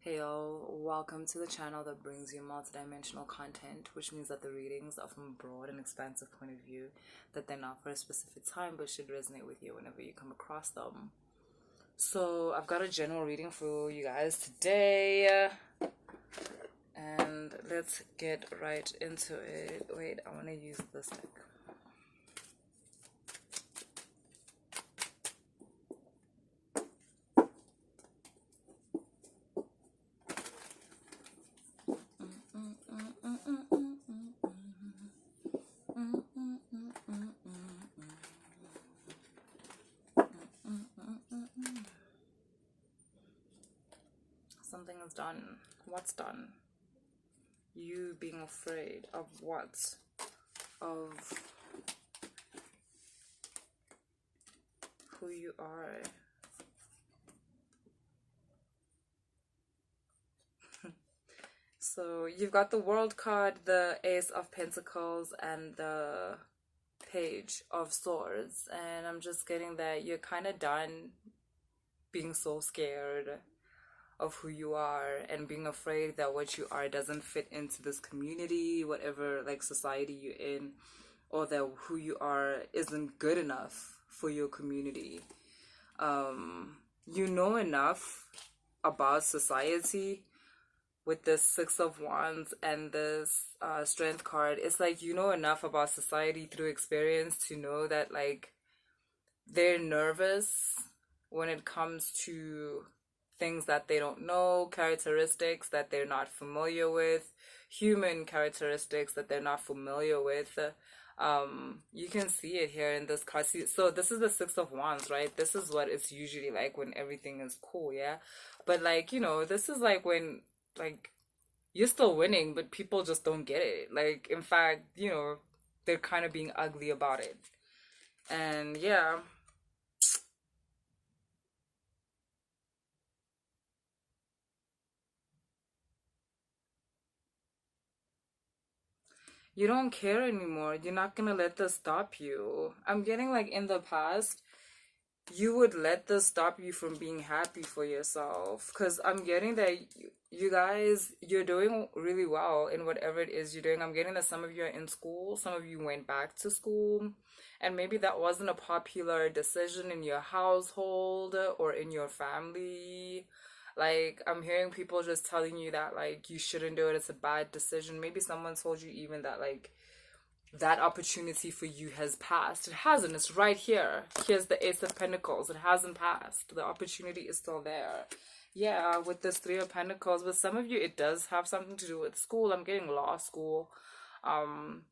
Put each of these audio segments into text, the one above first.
Hey y'all, welcome to the channel that brings you multidimensional content, which means that the readings are from a broad and expansive point of view, that they're not for a specific time but should resonate with you whenever you come across them. So I've got a general reading for you guys today, and let's get right into it. Wait, I want to use this deck. Something is done. What's done? You being afraid of what? Of who you are. So you've got the World card, the Ace of Pentacles, and the Page of Swords. And I'm just getting that you're kind of done being so scared of who you are and being afraid that what you are doesn't fit into this community, whatever like society you're in, or that who you are isn't good enough for your community. You know enough about society with this Six of Wands and this Strength card. It's like you know enough about society through experience to know that like they're nervous when it comes to things that they don't know, characteristics that they're not familiar with, human characteristics that they're not familiar with. You can see it here in this card. So this is the Six of Wands, right? This is what it's usually like when everything is cool, yeah? But like, you know, this is like when like you're still winning, but people just don't get it. Like, in fact, you know, they're kind of being ugly about it. And yeah, you don't care anymore. You're not gonna let this stop you. I'm getting like in the past, you would let this stop you from being happy for yourself. Because I'm getting that you guys, you're doing really well in whatever it is you're doing. I'm getting that some of you are in school, some of you went back to school, and maybe that wasn't a popular decision in your household or in your family. Like, I'm hearing people just telling you that, like, you shouldn't do it, it's a bad decision. Maybe someone told you even that, like, that opportunity for you has passed. It hasn't. It's right here. Here's the Ace of Pentacles. It hasn't passed. The opportunity is still there. Yeah, with this Three of Pentacles, with some of you, it does have something to do with school. I'm getting law school.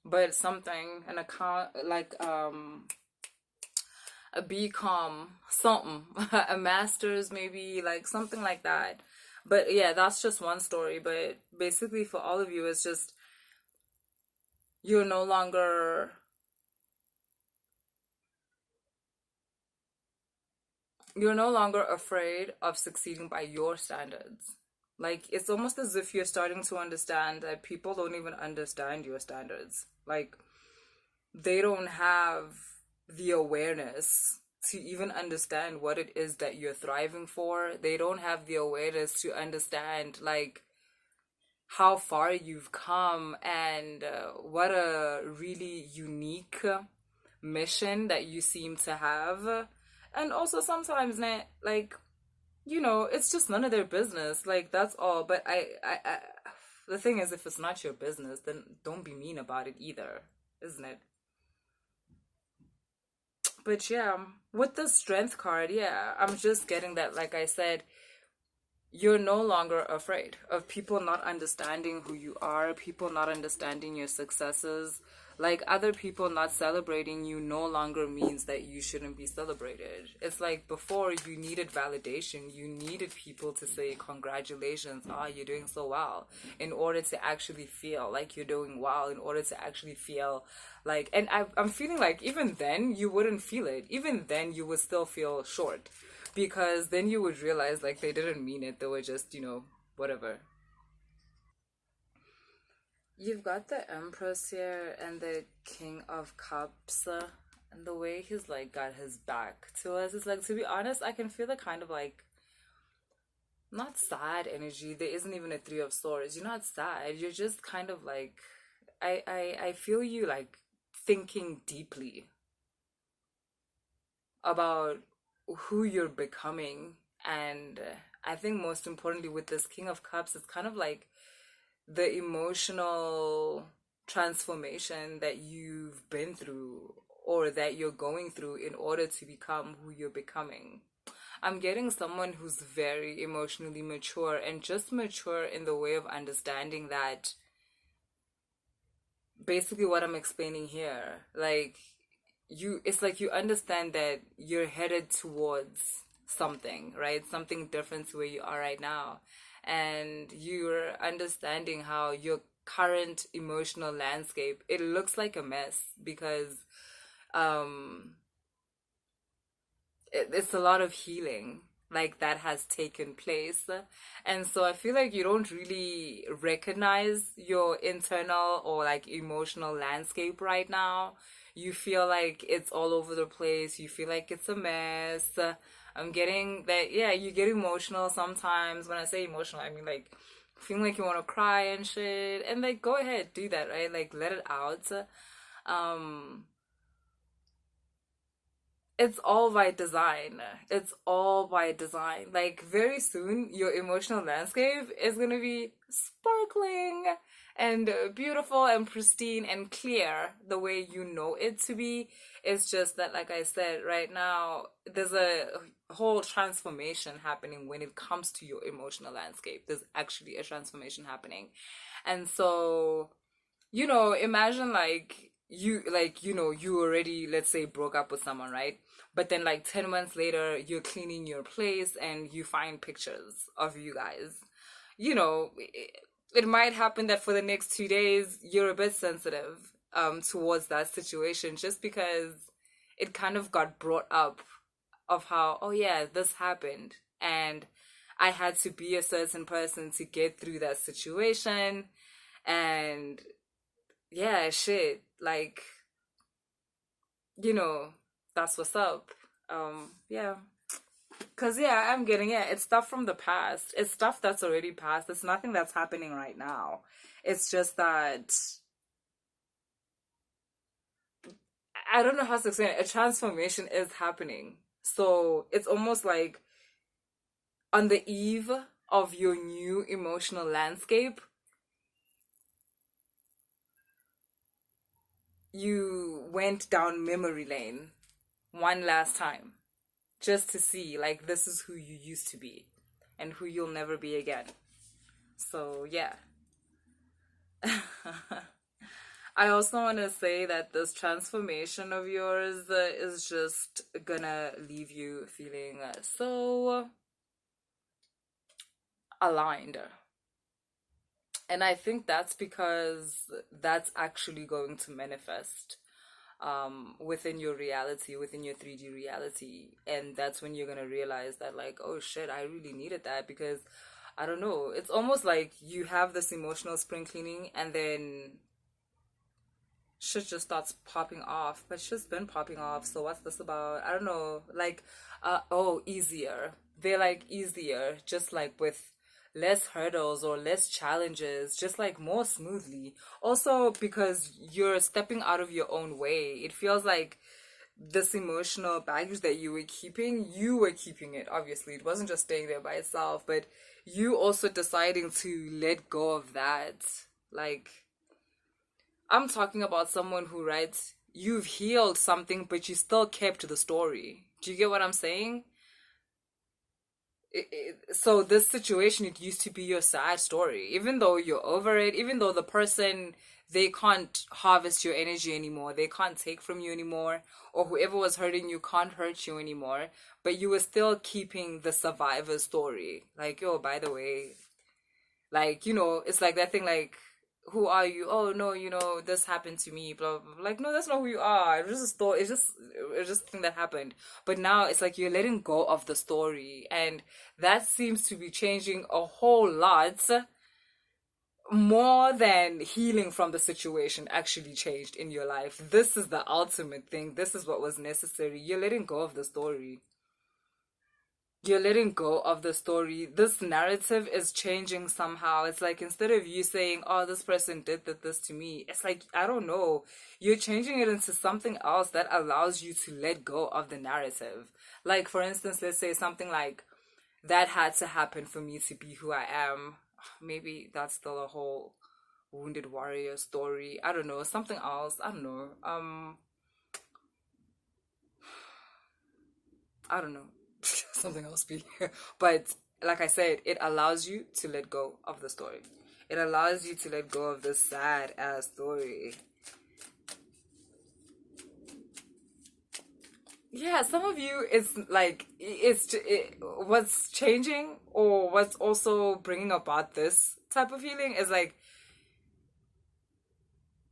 But something, an account, like, a BCom, something, a master's, maybe, like, something like that. But yeah, that's just one story. But basically, for all of you, it's just you're no longer you're no longer afraid of succeeding by your standards. Like, it's almost as if you're starting to understand that people don't even understand your standards. Like, they don't have the awareness to even understand what it is that you're thriving for. They don't have the awareness to understand, like, how far you've come and what a really unique mission that you seem to have. And also sometimes, like, you know, it's just none of their business. Like, that's all. But the thing is, if it's not your business, then don't be mean about it either, isn't it? But yeah, with the Strength card, yeah, I'm just getting that, like I said, you're no longer afraid of people not understanding who you are, people not understanding your successes. Like, other people not celebrating you no longer means that you shouldn't be celebrated. It's like before, you needed validation. You needed people to say, congratulations, you're doing so well, in order to actually feel like you're doing well, in order to actually feel like, and I'm feeling like even then, you wouldn't feel it. Even then, you would still feel short, because then you would realize like they didn't mean it. They were just, you know, whatever. You've got the Empress here and the King of Cups, and the way he's like got his back to us is like, to be honest, I can feel the kind of like not sad energy. There isn't even a three of swords. You're not sad. You're just kind of like, I feel you like thinking deeply about who you're becoming. And I think most importantly with this King of Cups, it's kind of like the emotional transformation that you've been through or that you're going through in order to become who you're becoming. I'm getting someone who's very emotionally mature and just mature in the way of understanding that basically what I'm explaining here. Like, it's like you understand that you're headed towards something, right? Something different to where you are right now. And you're understanding how your current emotional landscape, it looks like a mess because um it's a lot of healing like that has taken place. And so I feel like you don't really recognize your internal or like emotional landscape right now. You feel like it's all over the place, you feel like it's a mess. I'm getting that, yeah, you get emotional sometimes. When I say emotional, I mean like feeling like you want to cry and shit, and like go ahead, do that, right? Like let it out. um it's all by design. It's all by design. Like very soon, your emotional landscape is gonna be sparkling and beautiful and pristine and clear the way you know it to be. It's just that, like I said, right now, there's a whole transformation happening when it comes to your emotional landscape. There's actually a transformation happening. And so imagine you already, let's say, broke up with someone, right? But then like 10 months later, you're cleaning your place and you find pictures of you guys. It might happen that for the next 2 days, you're a bit sensitive towards that situation just because it kind of got brought up of how, oh yeah, this happened. And I had to be a certain person to get through that situation. And yeah, shit. Like, you know, that's what's up. Yeah. Cause yeah, I'm getting it. It's stuff from the past. It's stuff that's already passed. It's nothing that's happening right now. It's just that I don't know how to explain it. A transformation is happening. So it's almost like on the eve of your new emotional landscape, you went down memory lane one last time just to see like this is who you used to be and who you'll never be again. So yeah. I also want to say that this transformation of yours is just gonna leave you feeling so aligned. And I think that's because that's actually going to manifest within your reality, within your 3D reality. And that's when you're gonna realize that, like, oh shit, I really needed that because I don't know. It's almost like you have this emotional spring cleaning and then shit just starts popping off. But shit's been popping off, so what's this about? I don't know. Like, easier. They're like easier, just like with less hurdles or less challenges, just like more smoothly. Also, because you're stepping out of your own way, it feels like this emotional baggage that you were keeping it, obviously. It wasn't just staying there by itself, but you also deciding to let go of that. Like, I'm talking about someone who writes, you've healed something, but you still kept the story. Do you get what I'm saying? So this situation, it used to be your sad story. Even though you're over it, even though the person, they can't harvest your energy anymore, they can't take from you anymore, or whoever was hurting you can't hurt you anymore, but you were still keeping the survivor story. Like, yo, by the way, like, it's like that thing, like, who are you? Oh no, this happened to me, blah, blah, blah. Like, no, that's not who you are. It was just a story. It's just a thing that happened. But now it's like you're letting go of the story, and that seems to be changing a whole lot more than healing from the situation actually changed in your life. This is the ultimate thing. This is what was necessary. You're letting go of the story. you're letting go of the story. This narrative is changing somehow. It's like instead of you saying, oh, this person did this to me, it's like, I don't know. You're changing it into something else that allows you to let go of the narrative. Like, for instance, let's say something like, that had to happen for me to be who I am. Maybe that's still a whole wounded warrior story. I don't know. Something else. I don't know. I don't know. Something else be here. But like I said, it allows you to let go of the story. It allows you to let go of this sad ass story. Yeah, some of you, it's like what's changing or what's also bringing about this type of healing is like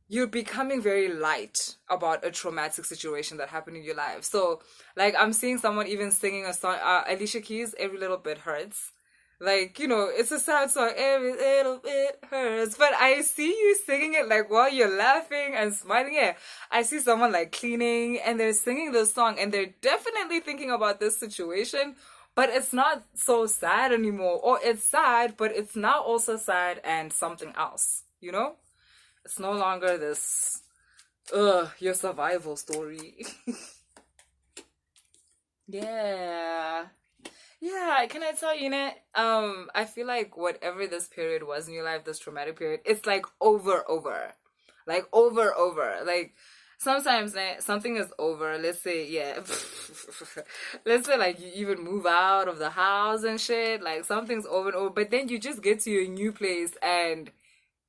you're becoming very light about a traumatic situation that happened in your life. So, like, I'm seeing someone even singing a song, Alicia Keys, Every Little Bit Hurts. Like, it's a sad song, every little bit hurts. But I see you singing it, like, while you're laughing and smiling. Yeah, I see someone, like, cleaning, and they're singing this song, and they're definitely thinking about this situation, but it's not so sad anymore. Or it's sad, but it's now also sad and something else, you know? It's no longer this, your survival story. Yeah. Yeah, can I tell you, Nat? I feel like whatever this period was in your life, this traumatic period, it's like over. Like over. Like sometimes something is over. Let's say, yeah. Let's say like you even move out of the house and shit. Like something's over and over. But then you just get to your new place and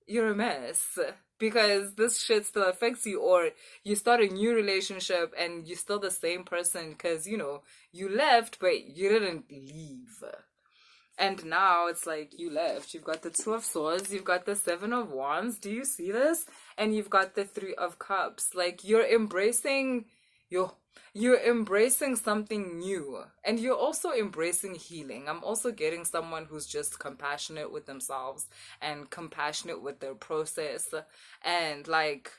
you're a mess because this shit still affects you, or you start a new relationship and you're still the same person because you left but you didn't leave. And now it's like you left. You've got the Two of Swords, you've got the Seven of Wands. Do you see this? And you've got the Three of Cups. Like you're you're embracing something new. And you're also embracing healing. I'm also getting someone who's just compassionate with themselves and compassionate with their process and like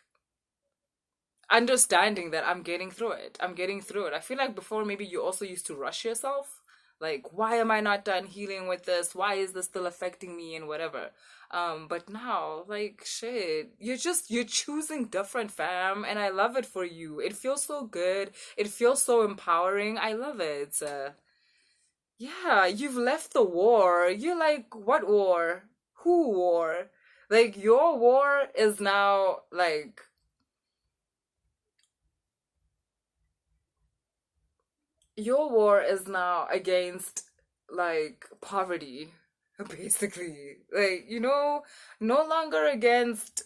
understanding that I'm getting through it. I'm getting through it. I feel like before maybe you also used to rush yourself. Like, why am I not done healing with this? Why is this still affecting me and whatever? But now, like, shit, you're choosing different, fam, and I love it for you. It feels so good. It feels so empowering. I love it. Yeah, you've left the war. You're like, what war? Who war? Like, your war is now like your war is now against like poverty, basically. Like, no longer against,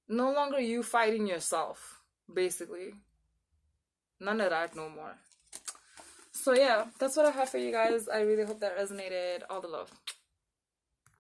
no longer you fighting yourself, basically. None of that no more. So, yeah, that's what I have for you guys. I really hope that resonated. All the love.